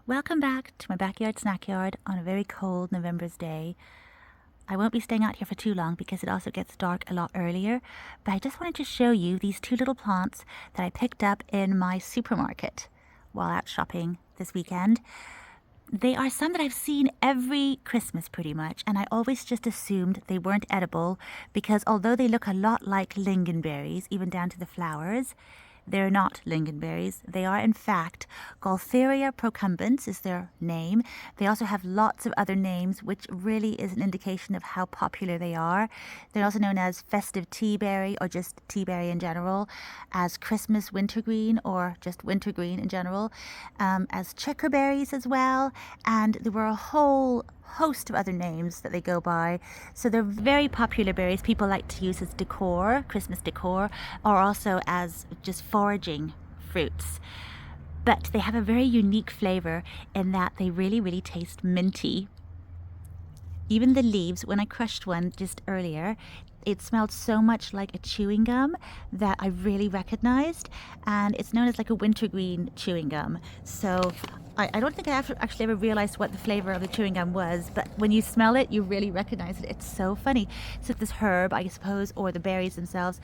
Welcome back to my backyard snack yard on a very cold November's day. I won't be staying out here for too long because it also gets dark a lot earlier, but I just wanted to show you these two little plants that I picked up in my supermarket while out shopping this weekend. They are some that I've seen every Christmas pretty much, and I always just assumed they weren't edible because although they look a lot like lingonberries, even down to the flowers, they're not lingonberries. They are, in fact, Gaultheria procumbens is their name. They also have lots of other names, which really is an indication of how popular they are. They're also known as festive teaberry, or just teaberry in general, as Christmas wintergreen, or just wintergreen in general, as checkerberries as well, and there were a whole host of other names that they go by. So they're very popular berries people like to use as decor, Christmas decor, or also as just foraging fruits. But they have a very unique flavor in that they really taste minty. Even the leaves, when I crushed one just earlier, it smelled so much like a chewing gum that I really recognized, and it's known as like a wintergreen chewing gum. So I don't think I actually ever realized what the flavor of the chewing gum was, but when you smell it, you really recognize it. It's so funny. So this herb, I suppose, or the berries themselves,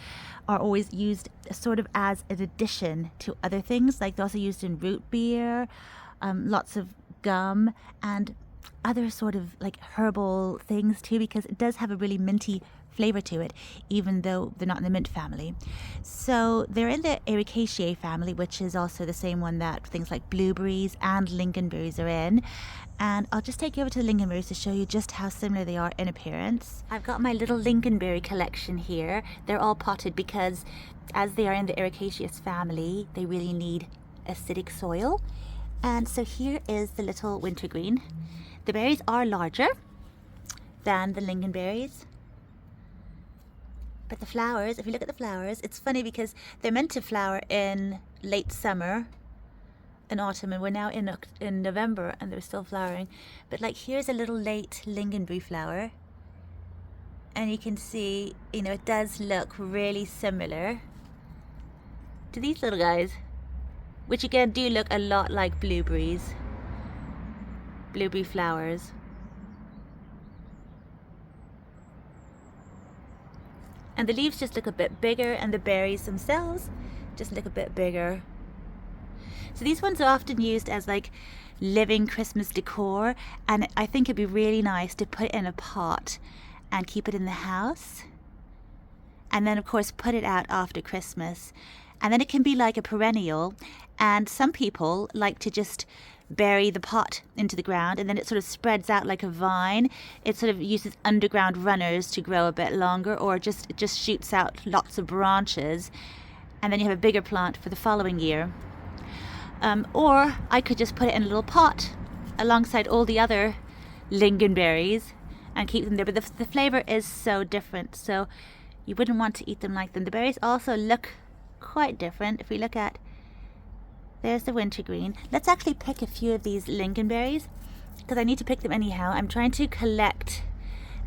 are always used sort of as an addition to other things. Like they're also used in root beer, lots of gum, and other sort of like herbal things too, because it does have a really minty flavor to it, even though they're not in the mint family. So they're in the Ericaceae family, which is also the same one that things like blueberries and lingonberries are in. And I'll just take you over to the lingonberries to show you just how similar they are in appearance. I've got my little lingonberry collection here. They're all potted because as they are in the Ericaceae family, they really need acidic soil. And so here is the little wintergreen. The berries are larger than the lingonberries. But the flowers, if you look at the flowers, it's funny because they're meant to flower in late summer and autumn, and we're now in November and they're still flowering. But like here's a little late lingonberry flower, and you can see, it does look really similar to these little guys, which again do look a lot like blueberry flowers. And the leaves just look a bit bigger, and the berries themselves just look a bit bigger. So these ones are often used as like living Christmas decor, and I think it'd be really nice to put it in a pot and keep it in the house. And then of course put it out after Christmas. And then it can be like a perennial, and some people like to just bury the pot into the ground, and then it sort of spreads out like a vine. It sort of uses underground runners to grow a bit longer, or it just shoots out lots of branches, and then you have a bigger plant for the following year. Or I could just put it in a little pot alongside all the other lingonberries and keep them there, but the flavor is so different, so you wouldn't want to eat them like them. The berries also look quite different. If we look at, there's the wintergreen. Let's actually pick a few of these lingonberries because I need to pick them anyhow. I'm trying to collect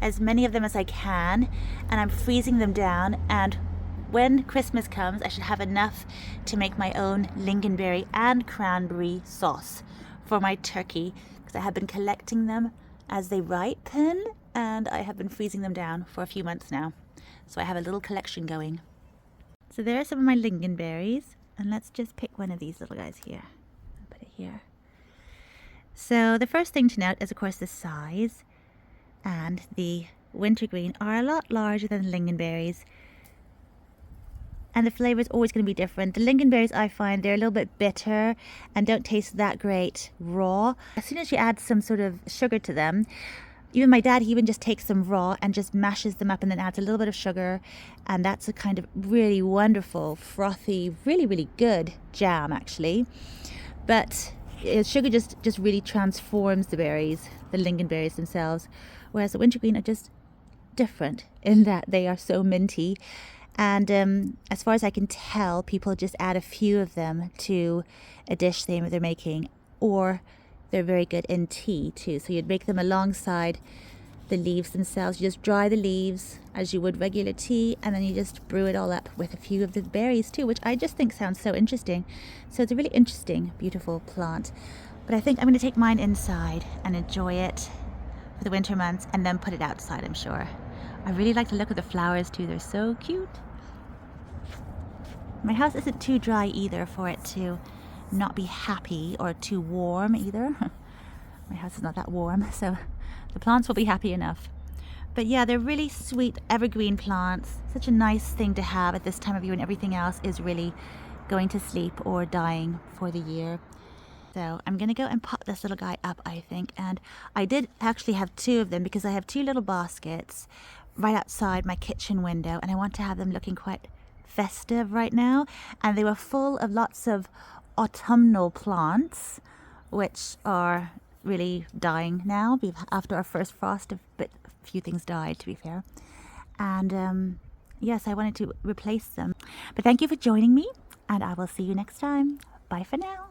as many of them as I can, and I'm freezing them down, and when Christmas comes I should have enough to make my own lingonberry and cranberry sauce for my turkey, because I have been collecting them as they ripen, and I have been freezing them down for a few months now, so I have a little collection going. So there are some of my lingonberries, and let's just pick one of these little guys here. I'll put it here. So the first thing to note is of course the size, and the wintergreen are a lot larger than the lingonberries, and the flavor is always going to be different. The lingonberries, I find, they're a little bit bitter and don't taste that great raw. As soon as you add some sort of sugar to them, even my dad, he even just takes them raw and just mashes them up and then adds a little bit of sugar, and that's a kind of really wonderful, frothy, really good jam actually. But sugar just really transforms the berries, the lingonberries themselves, whereas the wintergreen are just different in that they are so minty. And as far as I can tell, people just add a few of them to a dish they're making, or they're very good in tea too. So you'd make them alongside the leaves themselves. You just dry the leaves as you would regular tea, and then you just brew it all up with a few of the berries too, which I just think sounds so interesting. So it's a really interesting, beautiful plant. But I think I'm going to take mine inside and enjoy it for the winter months and then put it outside, I'm sure. I really like the look of the flowers too. They're so cute. My house isn't too dry either for it to not be happy, or too warm either. My house is not that warm, so the plants will be happy enough. But yeah, they're really sweet evergreen plants. Such a nice thing to have at this time of year when everything else is really going to sleep or dying for the year. So I'm going to go and pop this little guy up, I think. And I did actually have two of them because I have two little baskets right outside my kitchen window, and I want to have them looking quite festive right now. And they were full of lots of autumnal plants, which are really dying now. After our first frost, a few things died, to be fair. And yes, I wanted to replace them. But thank you for joining me, and I will see you next time. Bye for now.